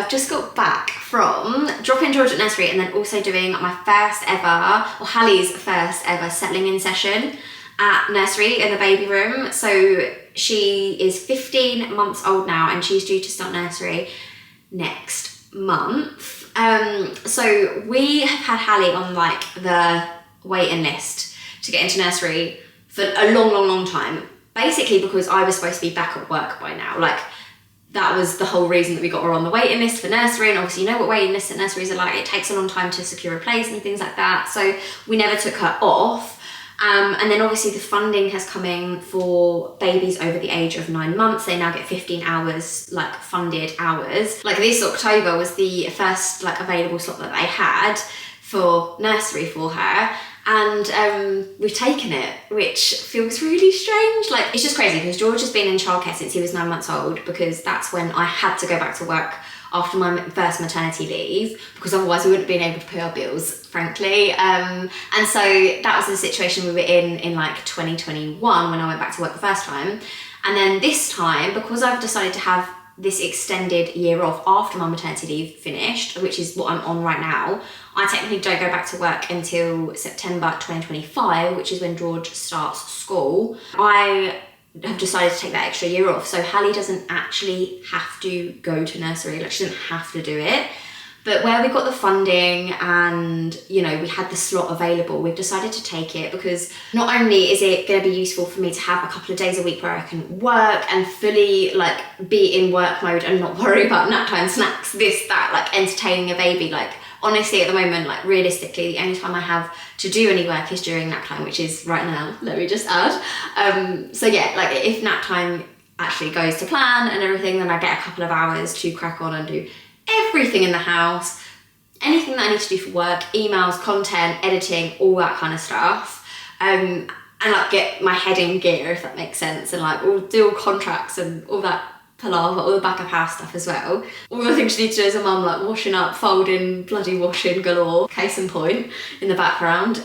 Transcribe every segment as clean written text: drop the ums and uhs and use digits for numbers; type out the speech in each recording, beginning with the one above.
I've just got back from dropping George at nursery and then also doing my first ever, or Hallie's first ever settling in session at nursery in the baby room. So she is 15 months old now and she's due to start nursery next month. So we have had Hallie on like the waiting list to get into nursery for a long time. Basically because I was supposed to be back at work by now. Like that was the whole reason that we got her on the waiting list for nursery. And obviously you know what waiting lists at nurseries are like. It takes a long time to secure a place and things like that. So we never took her off. And then obviously the funding has come in for babies over the age of 9 months. They now get 15 hours, like funded hours. Like this October was the first like available slot that they had for nursery for her. And we've taken it, which feels really strange. Like it's just crazy because George has been in childcare since he was 9 months old, because that's when I had to go back to work after my first maternity leave, because otherwise we wouldn't have been able to pay our bills, frankly. And so that was the situation we were in like 2021 when I went back to work the first time. And then this time, because I've decided to have this extended year off after my maternity leave finished, which is what I'm on right now, I technically don't go back to work until September 2025, which is when George starts school. I have decided to take that extra year off. So Hallie doesn't actually have to go to nursery, like she doesn't have to do it. But where we got the funding and, you know, we had the slot available, we've decided to take it because not only is it going to be useful for me to have a couple of days a week where I can work and fully like be in work mode and not worry about nap time, snacks, this, that, like entertaining a baby. Like honestly at the moment, like realistically, the only time I have to do any work is during nap time, which is right now, let me just add. So yeah, like if nap time actually goes to plan and everything, then I get a couple of hours to crack on and do everything in the house, anything that I need to do for work, emails, content, editing, all that kind of stuff. And like get my head in gear, if that makes sense, and like we'll do all contracts and all that palaver, all the back of house stuff as well. All the things you need to do as a mum, like washing up, folding, bloody washing galore, case in point, in the background.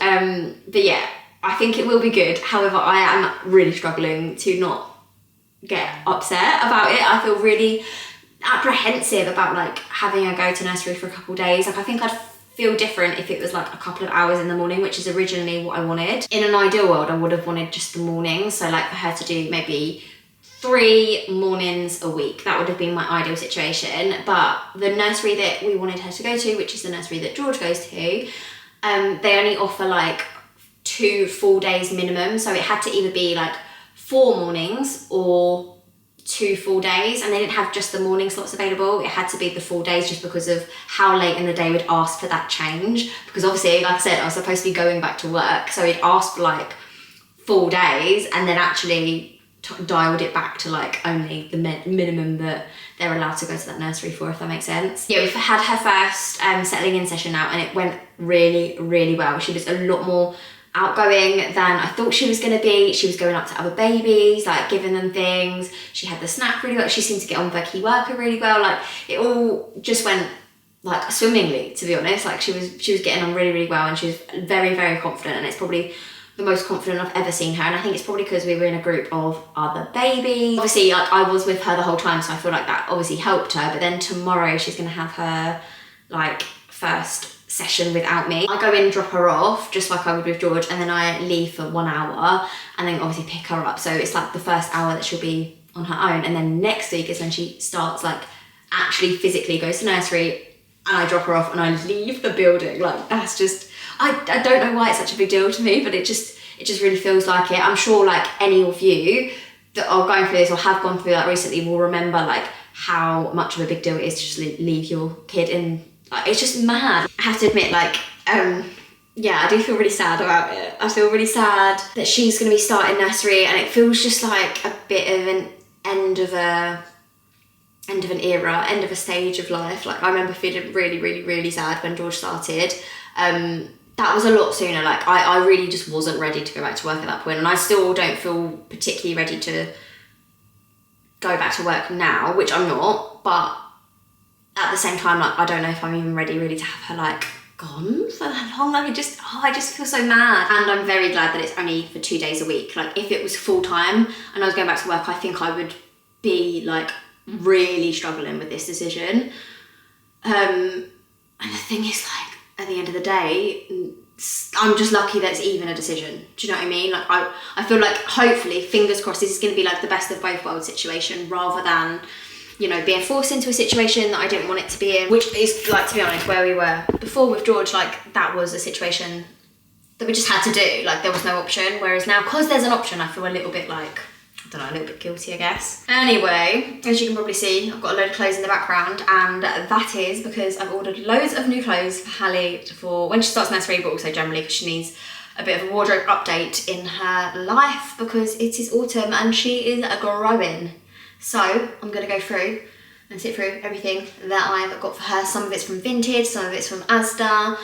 But yeah, I think it will be good. However, I am really struggling to not get upset about it. I feel really apprehensive about like having her go to nursery for a couple of days. Like I think I'd feel different if it was like a couple of hours in the morning, which is originally what I wanted. In an ideal world, I would have wanted just the morning. So like for her to do maybe 3 mornings a week, that would have been my ideal situation. But the nursery that we wanted her to go to, which is the nursery that George goes to, they only offer like 2 full days minimum. So it had to either be like 4 mornings or 2 full days, and they didn't have just the morning slots available. It had to be the full days just because of how late in the day we'd asked for that change, because obviously, like I said, I was supposed to be going back to work, so it asked for like full days and then actually dialed it back to like only the minimum that they're allowed to go to that nursery for, if that makes sense. Yeah, we've had her first settling in session now and it went really well. She was a lot more outgoing than I thought she was going to be. She was going up to other babies, like giving them things. She had the snack really well. She seemed to get on with her key worker really well. Like it all just went like swimmingly, to be honest. Like she was getting on really well, and she was very confident, and it's probably the most confident I've ever seen her. And I think it's probably because we were in a group of other babies. Obviously, like I was with her the whole time, so I feel like that obviously helped her. But then tomorrow she's going to have her like first session without me. I go in, drop her off, just like I would with George, and then I leave for 1 hour and then obviously pick her up. So it's like the first hour that she'll be on her own, and then next week is when she starts like actually physically goes to nursery, and I drop her off and I leave the building. Like that's just, I don't know why it's such a big deal to me, but it just really feels like it. I'm sure like any of you that are going through this or have gone through that recently will remember like how much of a big deal it is to just leave your kid in. Like, it's just mad. I have to admit, like, yeah, I do feel really sad about it. I feel really sad that she's going to be starting nursery, and it feels just like a bit of an end of an era, end of a stage of life. Like I remember feeling really sad when George started. That was a lot sooner. Like I really just wasn't ready to go back to work at that point, and I still don't feel particularly ready to go back to work now, which I'm not, but at the same time, like I don't know if I'm even ready really to have her like gone for that long. Like I just feel so mad. And I'm very glad that it's only for 2 days a week. Like if it was full time and I was going back to work, I think I would be like really struggling with this decision. And the thing is, like, at the end of the day, I'm just lucky that it's even a decision. Do you know what I mean? Like, I feel like, hopefully, fingers crossed, this is going to be like the best of both worlds situation, rather than, you know, being forced into a situation that I didn't want it to be in, which is, like, to be honest, where we were before with George. Like, that was a situation that we just had to do. Like, there was no option. Whereas now, because there's an option, I feel a little bit like, I don't know, a little bit guilty, I guess. Anyway, as you can probably see, I've got a load of clothes in the background, and that is because I've ordered loads of new clothes for Hallie for when she starts nursery, but also generally because she needs a bit of a wardrobe update in her life because it is autumn and she is growing. So I'm gonna go through and sit through everything that I've got for her. Some of it's from Vintage, some of it's from Asda.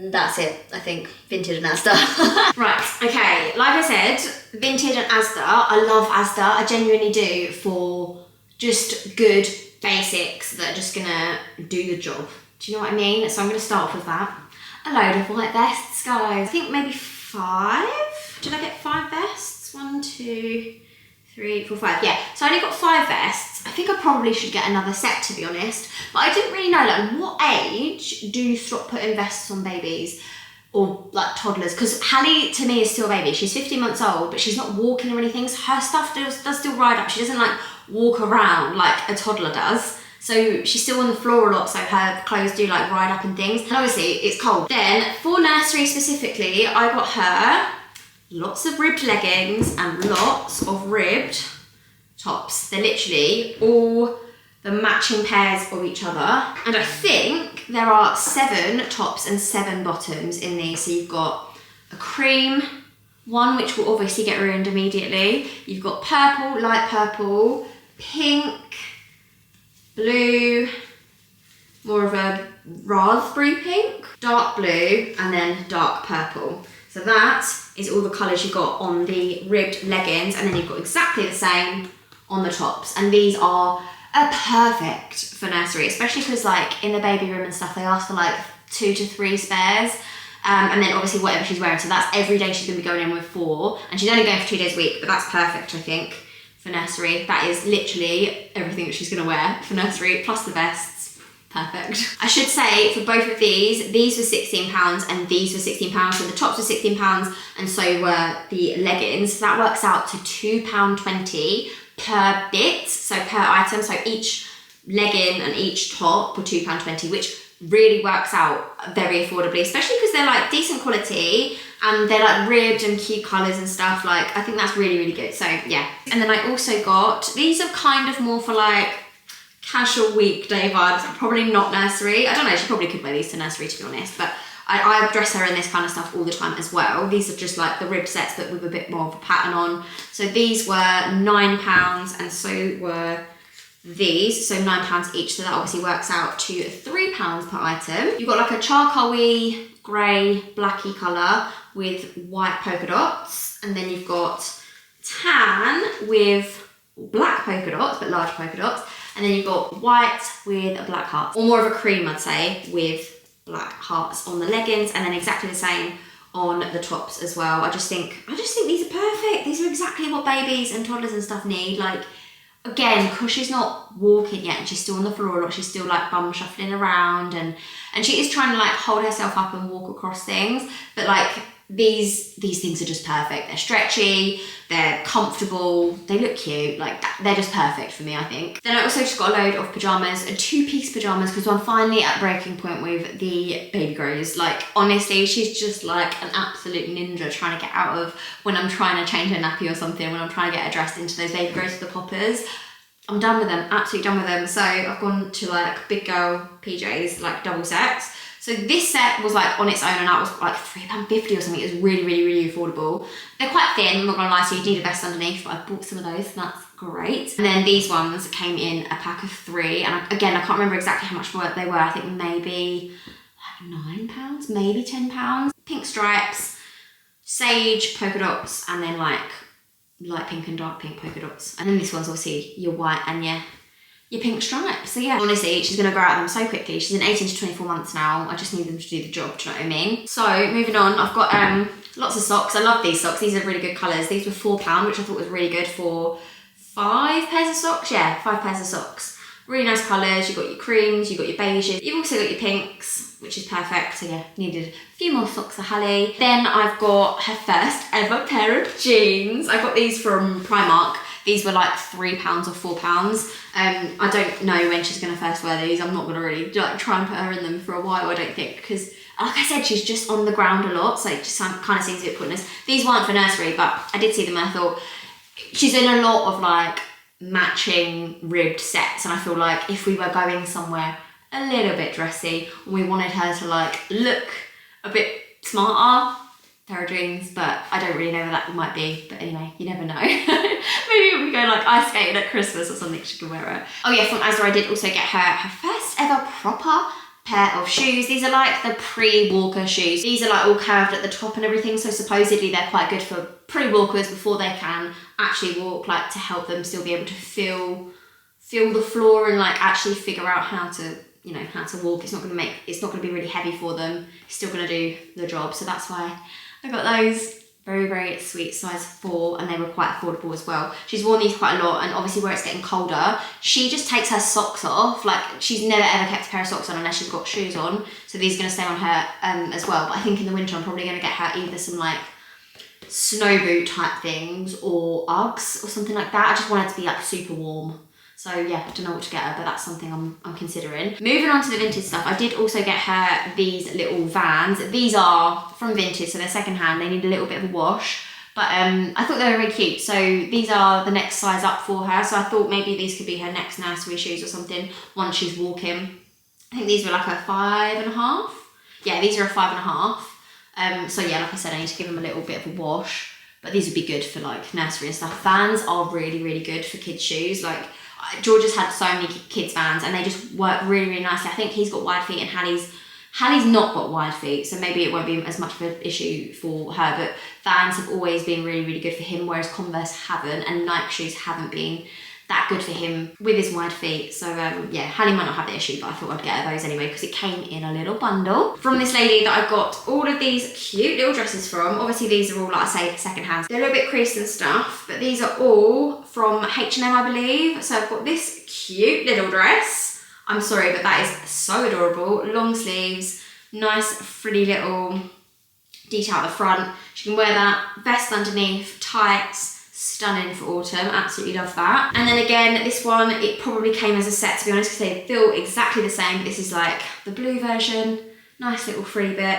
That's it, I think. Vintage and Asda. Right, okay, like I said, Vintage and Asda. I love Asda, I genuinely do, for just good basics that are just gonna do the job. Do you know what I mean? So I'm gonna start off with that. A load of white vests, guys. I think maybe 5. Did I get 5 vests? 1, 2, 3, 4, 5. Yeah, so I only got 5 vests. I think I probably should get another set, to be honest. But I didn't really know, like, what age do you stop putting vests on babies or like toddlers? Because Hallie, to me, is still a baby. She's 15 months old, but she's not walking or anything. So her stuff does still ride up. She doesn't like walk around like a toddler does. So she's still on the floor a lot, so her clothes do like ride up and things. And obviously it's cold. Then for nursery specifically, I got her lots of ribbed leggings and lots of ribbed tops. They're literally all the matching pairs of each other. And I think there are 7 tops and 7 bottoms in these. So you've got a cream one, which will obviously get ruined immediately. You've got purple, light purple, pink, blue, more of a raspberry pink, dark blue, and then dark purple. So that is all the colours you got on the ribbed leggings, and then you've got exactly the same on the tops. And these are perfect for nursery, especially because like in the baby room and stuff, they ask for like 2 to 3 spares. And then obviously whatever she's wearing, so that's every day she's going to be going in with 4, and she's only going for 2 days a week, but that's perfect, I think, for nursery. That is literally everything that she's going to wear for nursery, plus the vests. Perfect. I should say for both of these were £16 and these were £16, so the tops were £16 and so were the leggings. That works out to £2.20 per bit, so per item. So each legging and each top were £2.20, which really works out very affordably, especially because they're like decent quality and they're like ribbed and cute colours and stuff. Like, I think that's really, really good. So yeah. And then I also got, these are kind of more for like casual weekday vibes, probably not nursery. I don't know, she probably could wear these to nursery, to be honest, but I dress her in this kind of stuff all the time as well. These are just like the ribbed sets, but with a bit more of a pattern on. So these were £9 and so were these, so £9 each, so that obviously works out to £3 per item. You've got like a charcoal-y, grey, blacky colour with white polka dots, and then you've got tan with black polka dots, but large polka dots, and then you've got white with a black heart, or more of a cream, I'd say, with black hearts on the leggings, and then exactly the same on the tops as well. I just think these are perfect. These are exactly what babies and toddlers and stuff need. Like, again, because she's not walking yet and she's still on the floor a lot, she's still like bum shuffling around and she is trying to like hold herself up and walk across things, but like these things are just perfect. They're stretchy, they're comfortable, they look cute, like they're just perfect for me, I think. Then I also just got a load of pyjamas, 2-piece pyjamas, because I'm finally at breaking point with the baby grows. Like, honestly, she's just like an absolute ninja trying to get out of when I'm trying to change her nappy or something, when I'm trying to get her dressed into those baby grows with the poppers. I'm done with them, absolutely done with them. So I've gone to like big girl PJs, like double sets. So this set was like on its own and that was like £3.50 or something. It was really, really, really affordable. They're quite thin, I'm not gonna lie, so you need a vest underneath, but I bought some of those, and that's great. And then these ones came in a pack of 3, and again, I can't remember exactly how much they were. I think maybe like £9, maybe £10. Pink stripes, sage polka dots, and then like light pink and dark pink polka dots. And then this one's obviously your white and your pink stripes. So yeah, honestly, she's gonna grow out of them so quickly. She's in 18 to 24 months now. I just need them to do the job, do you know what I mean? So moving on, I've got lots of socks. I love these socks. These are really good colours. These were £4, which I thought was really good for 5 pairs of socks. Yeah, 5 pairs of socks. Really nice colours. You've got your creams, you've got your beiges. You've also got your pinks, which is perfect. So yeah, needed a few more socks for Hallie. Then I've got her first ever pair of jeans. I got these from Primark. These were like £3 or £4. I don't know when she's gonna first wear these. I'm not gonna really like try and put her in them for a while, I don't think, because like I said, she's just on the ground a lot, so it just kind of seems a bit pointless. These weren't for nursery, but I did see them and I thought, she's in a lot of like matching ribbed sets, and I feel like if we were going somewhere a little bit dressy and we wanted her to like look a bit smarter, pair of jeans, but I don't really know where that might be. But anyway, you never know. Maybe if we go like ice skating at Christmas or something, she can wear it. Oh yeah, from Asda I did also get her first ever proper pair of shoes. These are like the pre-walker shoes. These are like all curved at the top and everything, so supposedly they're quite good for pre-walkers before they can actually walk, like to help them still be able to feel the floor and like actually figure out how to, you know, how to walk. It's not gonna be really heavy for them. It's still gonna do the job. So that's why I got those. Very, very sweet, size 4, and they were quite affordable as well. She's worn these quite a lot, and obviously where it's getting colder, she just takes her socks off. Like, she's never ever kept a pair of socks on unless she's got shoes on, so these are gonna stay on her as well. But I think in the winter I'm probably gonna get her either some like snow boot type things or Uggs or something like that. I just want her to be like super warm. So yeah, I don't know what to get her, but that's something I'm considering. Moving on to the vintage stuff, I did also get her these little Vans. These are from Vintage, so they're secondhand. They need a little bit of a wash, but I thought they were really cute. So these are the next size up for her. So I thought maybe these could be her next nursery shoes or something once she's walking. I think these were like a 5.5. Yeah, these are a 5.5. So yeah, like I said, I need to give them a little bit of a wash, but these would be good for like nursery and stuff. Vans are really, really good for kids' shoes. Like, George has had so many kids' Vans and they just work really, really nicely. I think he's got wide feet and Hallie's not got wide feet, so maybe it won't be as much of an issue for her, but Vans have always been really, really good for him, whereas Converse haven't, and Nike shoes haven't been that good for him with his wide feet. So yeah, Hallie might not have the issue, but I thought I'd get her those anyway because it came in a little bundle. From this lady that I got all of these cute little dresses from, obviously these are all, like I say, secondhand. They're a little bit creased and stuff, but these are all from H&M, I believe. So I've got this cute little dress. I'm sorry, but that is so adorable. Long sleeves, nice frilly little detail at the front. She can wear that, vest underneath, tights. Stunning for autumn, absolutely love that. And then again, this one, it probably came as a set, to be honest, because they feel exactly the same. This is like the blue version, nice little free bit,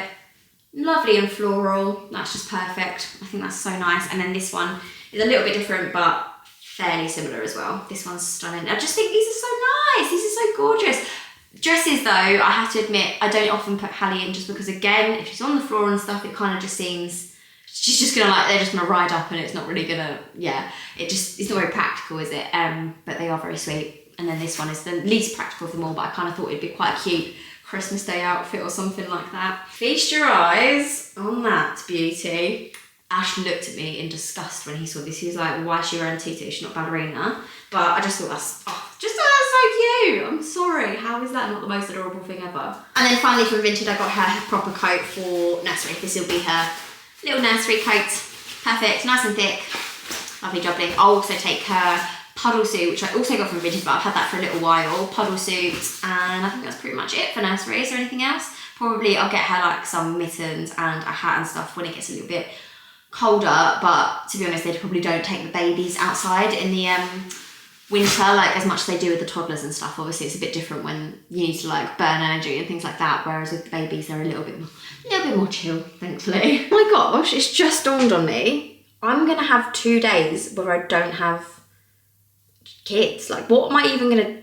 lovely and floral. That's just perfect. I think that's so nice. And then this one is a little bit different, but fairly similar as well. This one's stunning. I just think these are so nice. These are so gorgeous. Dresses though, I have to admit, I don't often put Hallie in just because, again, if she's on the floor and stuff, it kind of just seems, she's just gonna like, they're just gonna ride up and it's not really gonna, yeah, it's not very practical, is it? But they are very sweet. And then this one is the least practical of them all, but I kind of thought it'd be quite a cute Christmas Day outfit or something like that. Feast your eyes on that beauty. Ash looked at me in disgust when he saw this. He was like, why is she wearing a tutu? She's not ballerina. But I just thought that's, so cute. I'm sorry. How is that not the most adorable thing ever? And then finally from Vintage, I got her proper coat for nursery. This will be her little nursery coat. Perfect, nice and thick. Lovely jubbly. I'll also take her puddle suit, which I also got from Vintage, but I've had that for a little while. Puddle suit, and I think that's pretty much it for nursery. Is there anything else? Probably I'll get her like some mittens and a hat and stuff when it gets a little bit colder, but to be honest, they probably don't take the babies outside in the winter like as much as they do with the toddlers and stuff. Obviously it's a bit different when you need to like burn energy and things like that, whereas with the babies they're a little bit more chill, thankfully. Oh my gosh, it's just dawned on me, I'm gonna have 2 days where I don't have kids. Like, what am I even gonna,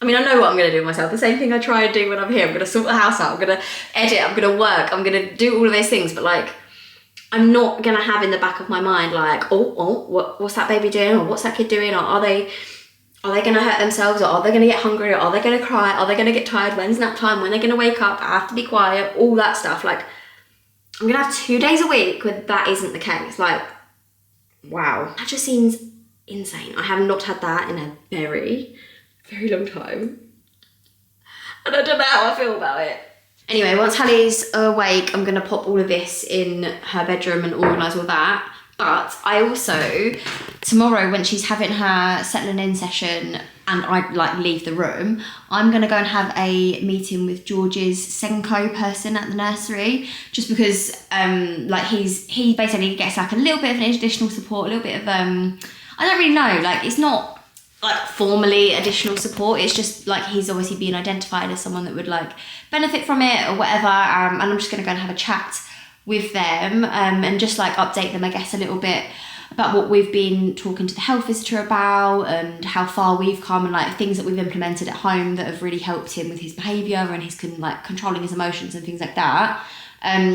I mean, I know what I'm gonna do with myself, the same thing I try and do when I'm here. I'm gonna sort the house out, I'm gonna edit, I'm gonna work, I'm gonna do all of those things, but like, I'm not gonna have in the back of my mind like, what's that baby doing, or what's that kid doing, or are they gonna hurt themselves, or are they gonna get hungry, or are they gonna cry, are they gonna get tired, when's nap time, when they're gonna wake up, I have to be quiet, all that stuff. Like, I'm gonna have 2 days a week where that isn't the case. Like, wow, that just seems insane. I have not had that in a very, very long time, and I don't know how I feel about it. Anyway, once Hallie's awake, I'm gonna pop all of this in her bedroom and organise all that. But I also, tomorrow when she's having her settling in session and I like leave the room, I'm going to go and have a meeting with George's Senko person at the nursery, just because like he basically gets like a little bit of an additional support, a little bit of, I don't really know, like it's not like formally additional support, it's just like he's obviously being identified as someone that would like benefit from it or whatever, and I'm just going to go and have a chat with them and just like update them, I guess, a little bit about what we've been talking to the health visitor about and how far we've come and like things that we've implemented at home that have really helped him with his behaviour and his like controlling his emotions and things like that.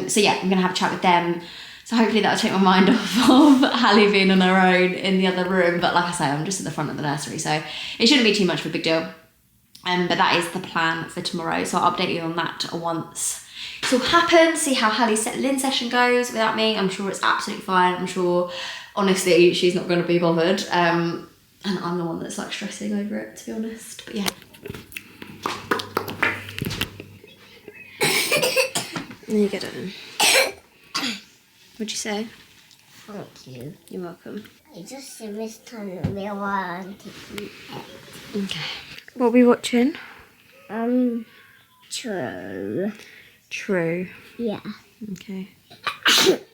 So yeah, I'm gonna have a chat with them. So hopefully that'll take my mind off of Hallie being on her own in the other room. But like I say, I'm just at the front of the nursery, so it shouldn't be too much of a big deal. But that is the plan for tomorrow. So I'll update you on that once it's all happened, see how Hallie's settle-in session goes without me. I'm sure it's absolutely fine. I'm sure, honestly, she's not going to be bothered. And I'm the one that's like stressing over it, to be honest. But yeah. There you go, darling. What'd you say? Thank you. You're welcome. I just missed on the real one to eat it. Okay. What are we watching? True. True. Yeah. Okay.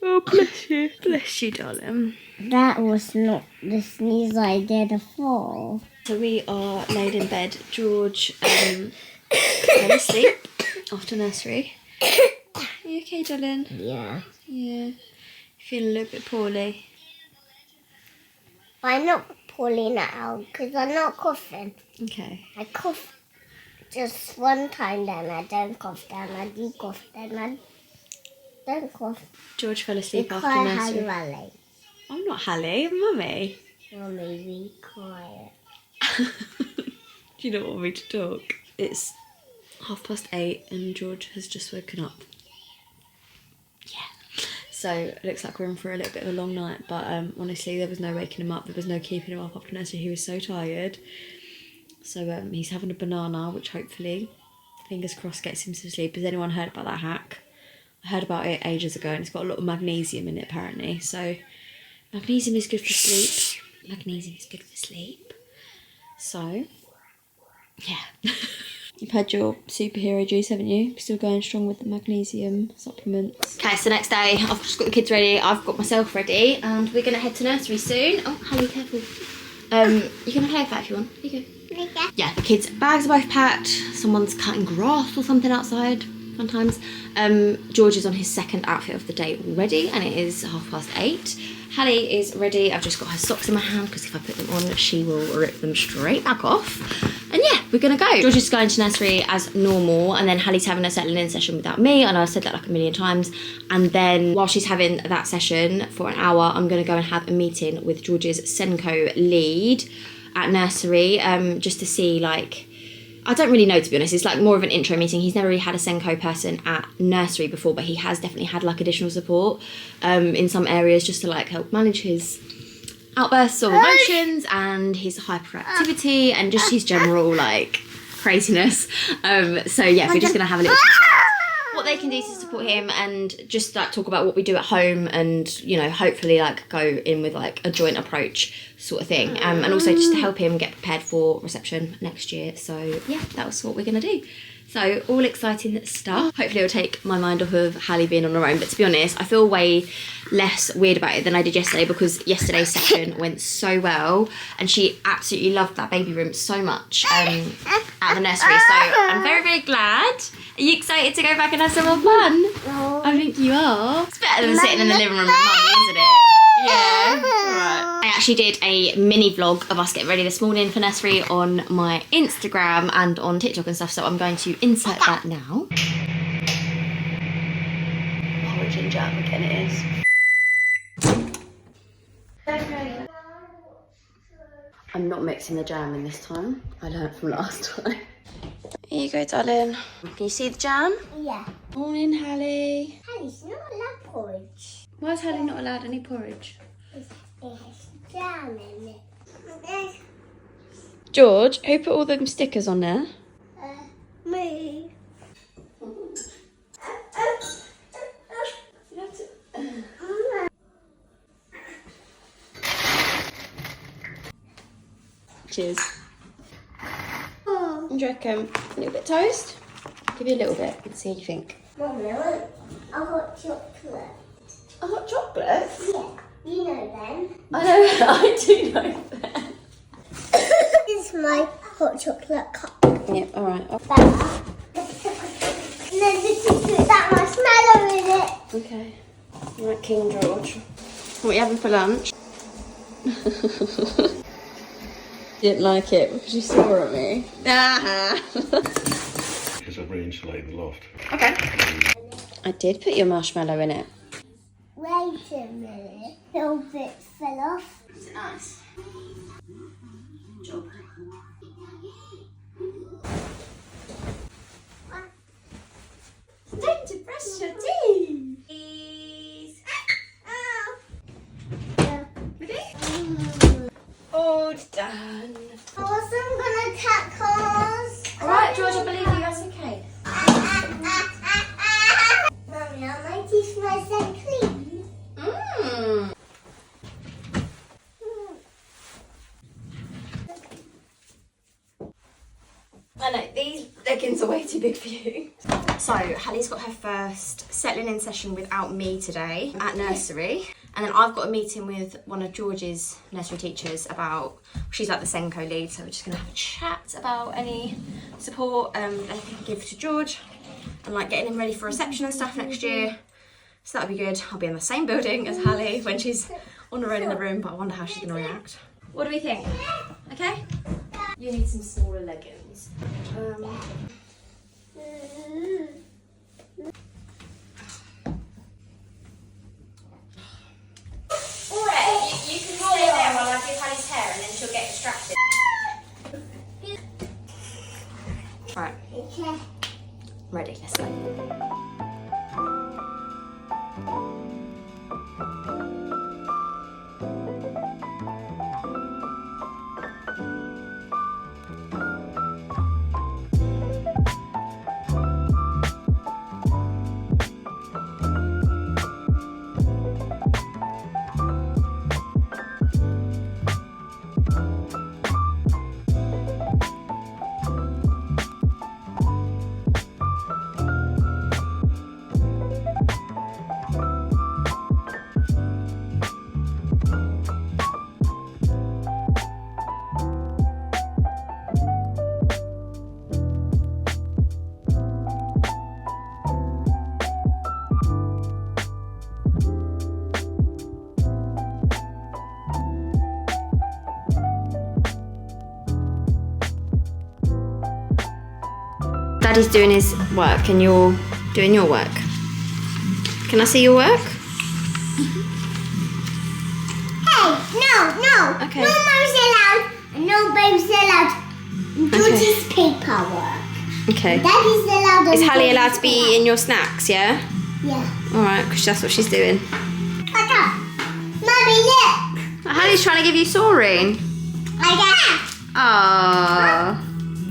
Oh, bless you. Bless you, darling. That was not the sneeze I did before. So we are laid in bed. George fell asleep after nursery. Are you okay, darling? Yeah. Yeah. Feeling a little bit poorly. But I'm not pulling it out because I'm not coughing. Okay. I cough just one time, then I don't cough, then I do cough, then I don't cough. George fell asleep Be after quiet, nursery. Hallie. I'm not Hallie, I'm Mummy. Mummy, be quiet. Do you not want me to talk? It's 8:30 and George has just woken up. Yeah. So it looks like we're in for a little bit of a long night, but honestly there was no waking him up, there was no keeping him up after nursery, he was so tired. So he's having a banana, which hopefully, fingers crossed, gets him to sleep. Has anyone heard about that hack? I heard about it ages ago and it's got a lot of magnesium in it apparently. So magnesium is good for sleep. Magnesium is good for sleep. So, yeah. You've had your superhero juice, haven't you? Still going strong with the magnesium supplements. Okay, so next day, I've just got the kids ready, I've got myself ready, and we're going to head to nursery soon. Oh, Hallie, careful. You can play with that if you want. Here you go. Yeah, the kids' bags are both packed. Someone's cutting grass or something outside. Fun times. George is on his second outfit of the day already, and it is 8:30. Hallie is ready. I've just got her socks in my hand because if I put them on, she will rip them straight back off. And yeah, we're gonna go. George is going to nursery as normal, and then Hallie's having a settling in session without me. I know I've said that like a million times. And then while she's having that session for an hour, I'm gonna go and have a meeting with George's Senko lead at nursery, just to see like, I don't really know, to be honest. It's like more of an intro meeting. He's never really had a Senko person at nursery before, but he has definitely had like additional support in some areas just to like help manage his outbursts of emotions and his hyperactivity and just his general like craziness. So yeah, we're just gonna have a little what they can do to support him and just like talk about what we do at home and, you know, hopefully like go in with like a joint approach sort of thing, and also just to help him get prepared for reception next year. So yeah, that was what we're gonna do. So all exciting stuff. Hopefully it'll take my mind off of Hallie being on her own, but to be honest, I feel way less weird about it than I did yesterday, because yesterday's session went so well and she absolutely loved that baby room so much at the nursery. So I'm very, very glad. Are you excited to go back and have some more fun? No. I think you are. It's better than sitting in the living room with Mummy, isn't it? Yeah. Right. I actually did a mini vlog of us getting ready this morning for nursery on my Instagram and on TikTok and stuff, so I'm going to insert that now. Porridge and jam again it is. I'm not mixing the jam in this time. I learned from last time. Here you go, darling. Can you see the jam? Yeah. Morning, Hallie. Hallie's not allowed porridge. Why is Hallie not allowed any porridge? There's jam in it. George, who put all them stickers on there? Me. Cheers. Do you reckon a little bit of toast? Give you a little bit and see what you think. Mummy, I want a hot chocolate. A hot chocolate? Yeah, you know them. I know, I do know them. This is my hot chocolate cup. Yep, alright. That. And then this is put that marshmallow in it. Okay. Alright, King George. What are you having for lunch? Didn't like it because you swore at me. Because I've re-insulated the loft. Okay. I did put your marshmallow in it. Wait a minute. Little bit fell off. Is it nice? Good job. Time to brush your teeth. Please. Ready? All done. Also, I'm gonna attack cars. Alright, George, I believe you. That's okay. Mummy, are my teeth nice and clean? Mmm. I know, these leggings are way too big for you. So, Hallie's got her first settling in session without me today at nursery. And then I've got a meeting with one of George's nursery teachers about, she's like the Senko lead, so we're just gonna have a chat about any support, anything I can give to George, and like getting him ready for reception and stuff next year. So that'll be good. I'll be in the same building as Hallie when she's on her own in the room, but I wonder how she's gonna react. What do we think? Okay? You need some smaller leggings. You can stay there while I do Hallie's hair and then she'll get distracted. Right, Okay. ready, let's go. Daddy's doing his work and you're doing your work. Can I see your work? Hey, no. Okay. No moms allowed. And no babes allowed. George's paperwork. Okay. Daddy's allowed. Is Hallie allowed to be in your snacks, yeah? Yeah. Alright, because that's what she's doing. Look up. Mummy, look. Hallie's trying to give you Soaring. I got. Oh,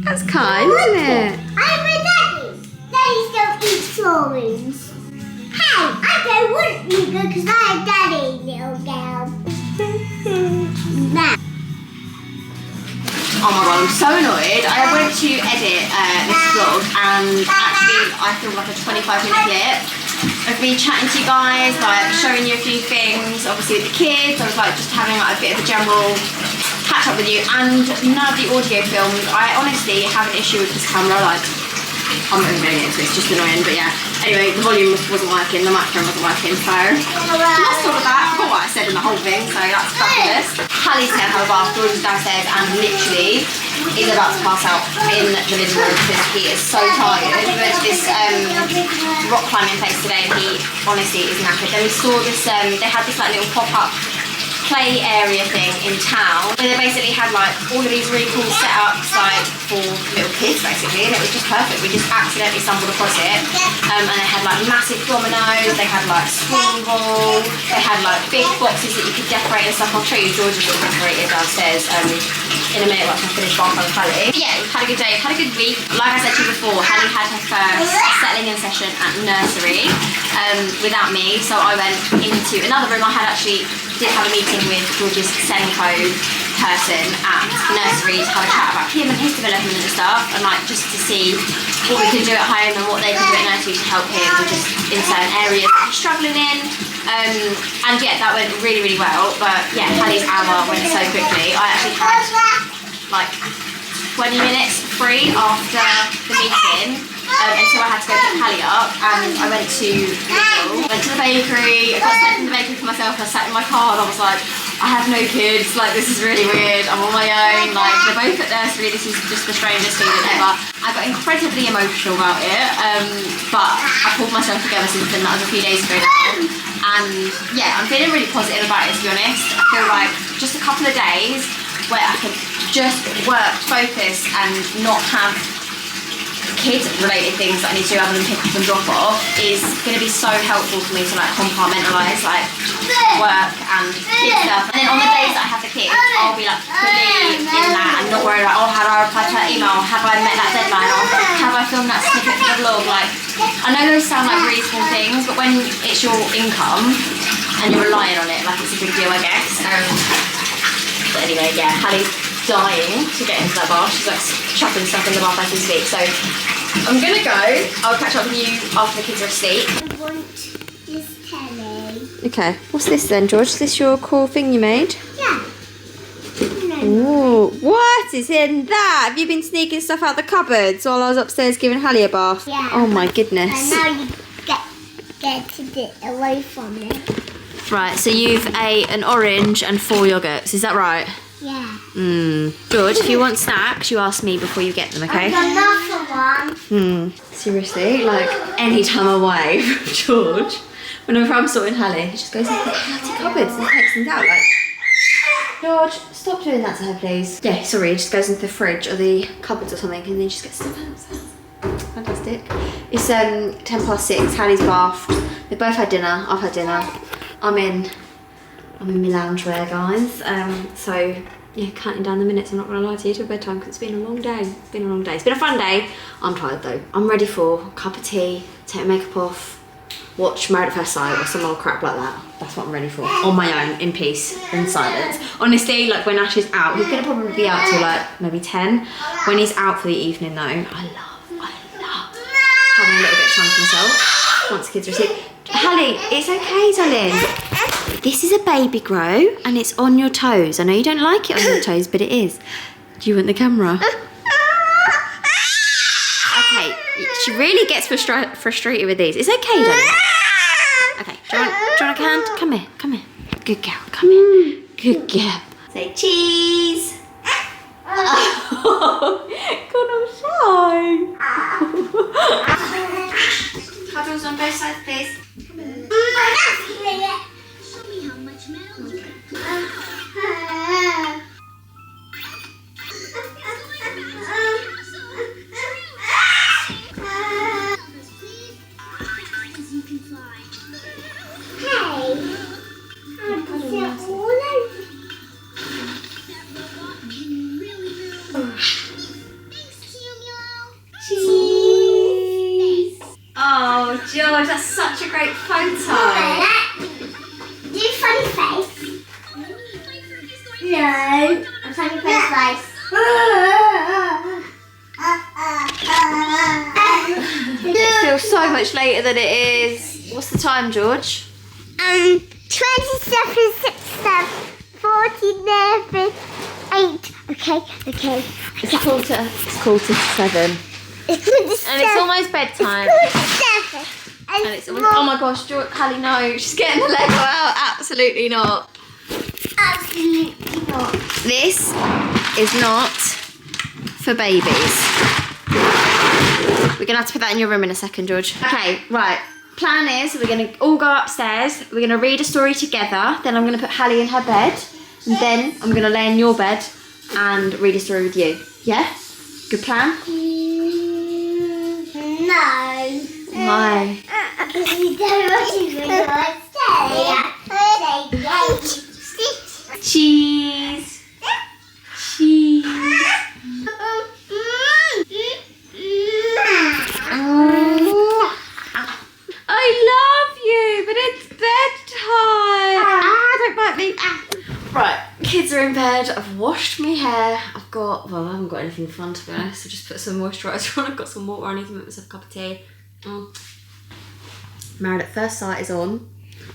that's kind, isn't it? I'm with Daddy's. Daddy's don't eat strawberries. Hey, I don't want you because I'm Daddy, little girl. Nah. Oh my god, I'm so annoyed. I went to edit this vlog and actually I filmed like a 25-minute clip of me chatting to you guys, like showing you a few things, obviously with the kids. I was like just having like a bit of a general catch up with you, and none of the audio filmed. I honestly have an issue with this camera, like I'm not even doing it, so it's just annoying, but yeah. Anyway, the volume wasn't working, the microphone wasn't working, so lost all of that. I forgot what I said in the whole thing, so that's fabulous. Hallie's gonna have a bath, George is downstairs and literally is about to pass out in the living room because he is so tired. We went to this rock climbing place today and he honestly is knackered. Then we saw this, they had this like little pop-up play area thing in town where they basically had like all of these really cool setups like for little kids basically, and it was just perfect. We just accidentally stumbled across it, and they had like massive dominoes, they had like swing ball, they had like big boxes that you could decorate and stuff. I'll show you George's little decorated downstairs in a minute once I finish bath on Hallie. But yeah, we've had a good day, we've had a good week. Like I said to you before, Hallie had her first settling in session at nursery without me, so I went into another room. I had actually did have a meeting with George's Senko person at nursery to have a chat about him and his development and stuff, and like just to see what we can do at home and what they can do at nursery to help him just in certain areas that he's struggling in. And yeah, that went really, really well. But yeah, Hallie's hour went so quickly. I actually had like 20 minutes free after the meeting. And so I had to go pick Hallie up, and I went to Lidl, went to the bakery. I got sent from the bakery for myself. I sat in my car and I was like, I have no kids, like this is really weird, I'm on my own, like they're both at nursery, this is just the strangest feeling ever. I got incredibly emotional about it, but I pulled myself together since then. That was a few days ago now, and yeah, I'm feeling really positive about it, to be honest. I feel like just a couple of days where I can just work, focus and not have kid-related things that I need to do other than pick up and drop off is going to be so helpful for me to like compartmentalise like work and kid stuff. And then on the days that I have the kids, I'll be like fully in that and not worried about, oh, how do I reply to that email? Have I met that deadline? Or have I filmed that snippet for the vlog? Like, I know those sound like really small things, but when it's your income and you're relying on it, like it's a big deal, I guess. But anyway, yeah, Hallie's dying to get into that bath. She's like chucking stuff in the bath as we speak. So I'm gonna go. I'll catch up with you after the kids are asleep. I want this telly. Okay, what's this then, George? Is this your cool thing you made? Yeah. Ooh, what is in that? Have you been sneaking stuff out the cupboards while I was upstairs giving Hallie a bath? Yeah. Oh my goodness. And now you get it away from it. Right, so you've ate an orange and 4 yogurts, is that right? Yeah. George, if you want snacks, you ask me before you get them, okay? I've got another one. Seriously, like any time away from George, whenever I'm sorting Hallie, he just goes into the bloody cupboards and takes things out. Like, George, stop doing that to her, please. Yeah, sorry, he just goes into the fridge or the cupboards or something, and then just gets stuff out. Fantastic. It's 6:10. Hallie's bathed. They both had dinner. I've had dinner. I'm in my loungewear, guys. So yeah, counting down the minutes. I'm not gonna lie to you till bedtime because it's been a long day. It's been a long day. It's been a fun day. I'm tired though. I'm ready for a cup of tea, take my makeup off, watch Married at First Sight or some old crap like that. That's what I'm ready for. On my own, in peace, in silence. Honestly, like when Ash is out, he's gonna probably be out till like maybe 10. When he's out for the evening though, I love having a little bit of time to myself once the kids are asleep. Hallie, it's okay, darling. This is a baby grow and it's on your toes. I know you don't like it on your toes, but it is. Do you want the camera? Okay, she really gets frustrated with these. It's okay, darling. Okay, do you want a hand? Come here, come here. Good girl, come here. Good girl. Say cheese. Oh, God, I'm shy. Cuddles on both sides, please. Show me how much milk you can fly. Hey, all over. That robot can really Thanks, Cheese. Oh, George, that's such a great photo. Do funny face. No, a funny face. It feels so much later than it is. What's the time, George? 27, 6, 7, 14, 8. Okay. It's quarter to 7. And it's almost bedtime. And it's almost, oh my gosh, Hallie, no, she's getting the Lego out. Absolutely not. Absolutely not. This is not for babies. We're gonna have to put that in your room in a second, George. Okay, right. Plan is we're gonna all go upstairs. We're gonna read a story together. Then I'm gonna put Hallie in her bed, and then I'm gonna lay in your bed and read a story with you. Yeah? Good plan? No. Why? Because you don't want to stay. Cheese. Cheese. I love you, but it's bedtime. Don't bite me. Right, kids are in bed. bed, I've washed my hair, I haven't got anything fun to be honest, I just put some moisturiser on, I've got some water, I need to make myself a cup of tea. Married at First Sight is on.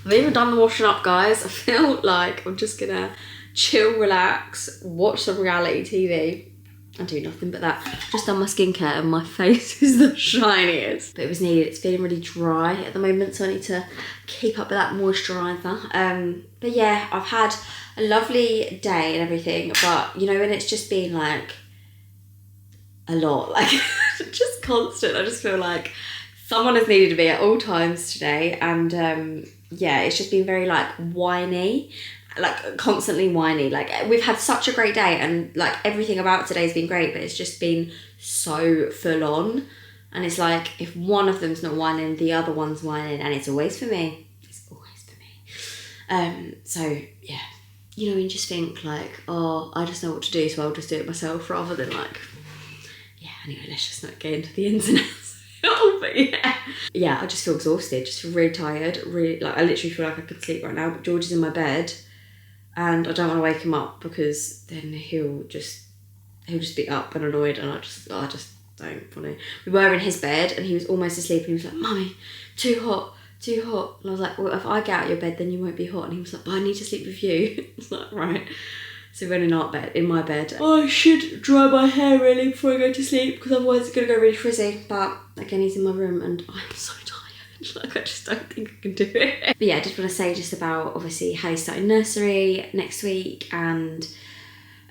I've even done the washing up, guys. I feel like I'm just gonna chill, relax, watch some reality TV and do nothing but that. Just done my skincare and my face is the shiniest. But it was needed. It's feeling really dry at the moment, so I need to keep up with that moisturiser. But yeah, I've had a lovely day and everything, but you know, when it's just been like a lot, like just constant, I just feel like someone has needed me at all times today, and yeah, it's just been very like whiny, like constantly whiny. Like we've had such a great day and like everything about today's been great, but it's just been so full on, and it's like if one of them's not whining, the other one's whining, and it's always for me. It's always for me. So yeah, you know, you just think like, oh, I just know what to do, so I'll just do it myself, rather than like, yeah, anyway, let's just not get into the ins and outs. But yeah, I just feel exhausted, just really tired, really, like I literally feel like I could sleep right now, but George is in my bed and I don't want to wake him up because then he'll just be up and annoyed, and I just don't want to. We were in his bed and he was almost asleep and he was like, "Mummy, too hot." And I was like, "Well, if I get out of your bed then you won't be hot." And he was like, "But I need to sleep with you." I was like, right. So we went in my bed. Oh, I should dry my hair really before I go to sleep because otherwise it's going to go really frizzy. But again, he's in my room and I'm so tired. Like I just don't think I can do it. But yeah, I just want to say just about obviously Hallie's starting nursery next week, and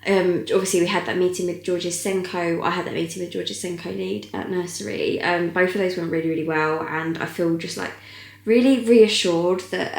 obviously we had that meeting with George's Senko. I had that meeting with George's Senko lead at nursery. Both of those went really, really well, and I feel just like really reassured that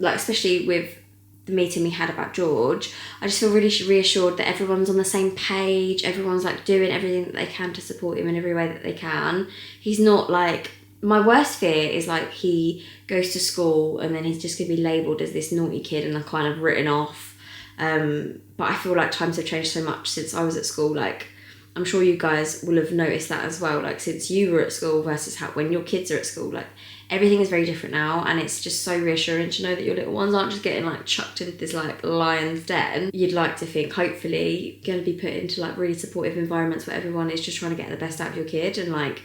like especially with the meeting we had about George, I just feel really reassured that everyone's on the same page, everyone's like doing everything that they can to support him in every way that they can. He's not like, my worst fear is like he goes to school and then he's just gonna be labelled as this naughty kid and like kind of written off. But I feel like times have changed so much since I was at school. Like I'm sure you guys will have noticed that as well, like since you were at school versus when your kids are at school, like everything is very different now, and it's just so reassuring to know that your little ones aren't just getting like chucked into this like lion's den. You'd like to think hopefully going to be put into like really supportive environments where everyone is just trying to get the best out of your kid and like,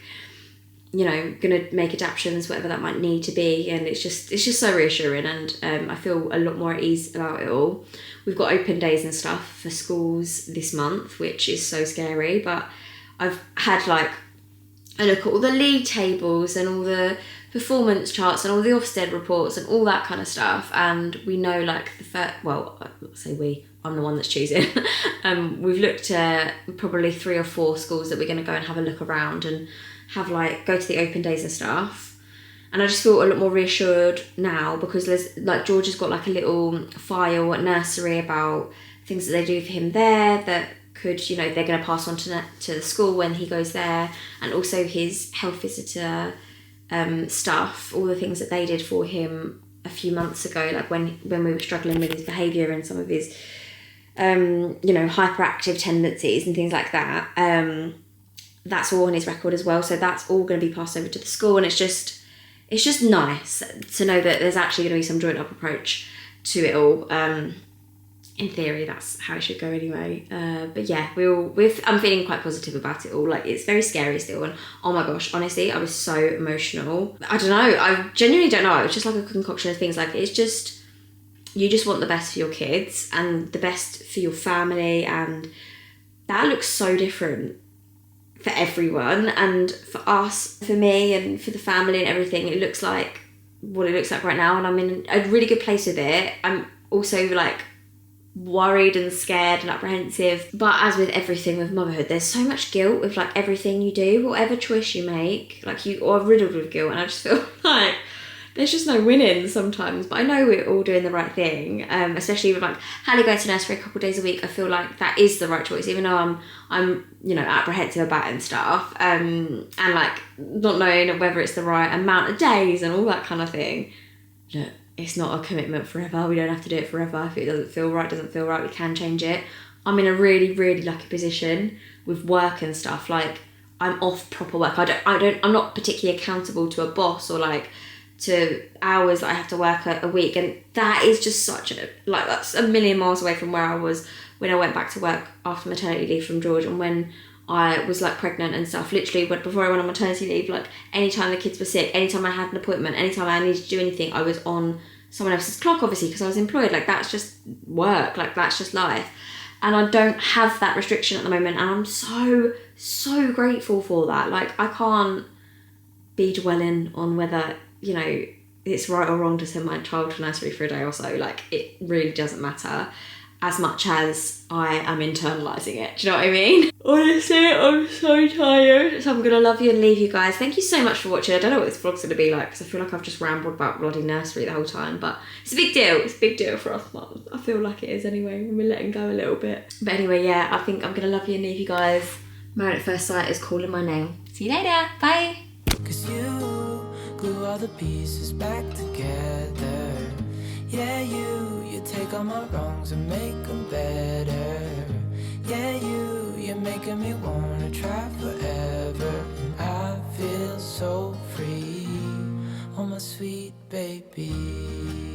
you know, going to make adaptations, whatever that might need to be. And it's just so reassuring, and I feel a lot more at ease about it all. We've got open days and stuff for schools this month, which is so scary, but I've had like a look at all the league tables and all the performance charts and all the Ofsted reports and all that kind of stuff, and we know like I'm the one that's choosing. We've looked at probably 3 or 4 schools that we're going to go and have a look around and have like go to the open days and stuff, and I just feel a lot more reassured now because there's like George has got like a little file at nursery about things that they do for him there that could, you know, they're going to pass on to the school when he goes there, and also his health visitor stuff, all the things that they did for him a few months ago, like when we were struggling with his behaviour and some of his you know, hyperactive tendencies and things like that. That's all on his record as well, so that's all going to be passed over to the school, and it's just nice to know that there's actually going to be some joint up approach to it all. In theory, that's how it should go anyway. But yeah, I'm feeling quite positive about it all. Like, it's very scary still, and oh my gosh, honestly, I was so emotional. I don't know, I genuinely don't know. It was just like a concoction of things. Like, it's just, you just want the best for your kids and the best for your family, and that looks so different for everyone, and for us, for me, and for the family and everything. It looks like what it looks like right now, and I'm in a really good place with it. I'm also like worried and scared and apprehensive, but as with everything with motherhood, there's so much guilt with like everything you do, whatever choice you make, like you are riddled with guilt, and I just feel like there's just no winning sometimes. But I know we're all doing the right thing, especially with like Hallie going to nursery a couple of days a week. I feel like that is the right choice, even though I'm you know, apprehensive about it and stuff, and like not knowing whether it's the right amount of days and all that kind of thing. Look, it's not a commitment forever. We don't have to do it forever. If it doesn't feel right, we can change it. I'm in a really, really lucky position with work and stuff. Like, I'm off proper work. I'm not particularly accountable to a boss or like to hours that I have to work a week, and that is just such a, like, that's a million miles away from where I was when I went back to work after maternity leave from George, and when I was like pregnant and stuff, literally before I went on maternity leave, like anytime the kids were sick, anytime I had an appointment, anytime I needed to do anything, I was on someone else's clock, obviously, because I was employed. Like, that's just work, like that's just life. And I don't have that restriction at the moment, and I'm so grateful for that. Like, I can't be dwelling on whether, you know, it's right or wrong to send my child to nursery for a day or so. Like, it really doesn't matter as much as I am internalising it. Do you know what I mean? Honestly, I'm so tired. So I'm going to love you and leave you guys. Thank you so much for watching. I don't know what this vlog's going to be like, because I feel like I've just rambled about bloody nursery the whole time. But it's a big deal. It's a big deal for us mums. I feel like it is anyway, when we're letting go a little bit. But anyway, yeah, I think I'm going to love you and leave you guys. Married at First Sight is calling my name. See you later. Bye. 'Cause you glue all the pieces back together. Yeah, you take all my wrongs and make them better. Yeah, you're making me wanna try forever. And I feel so free, oh my sweet baby.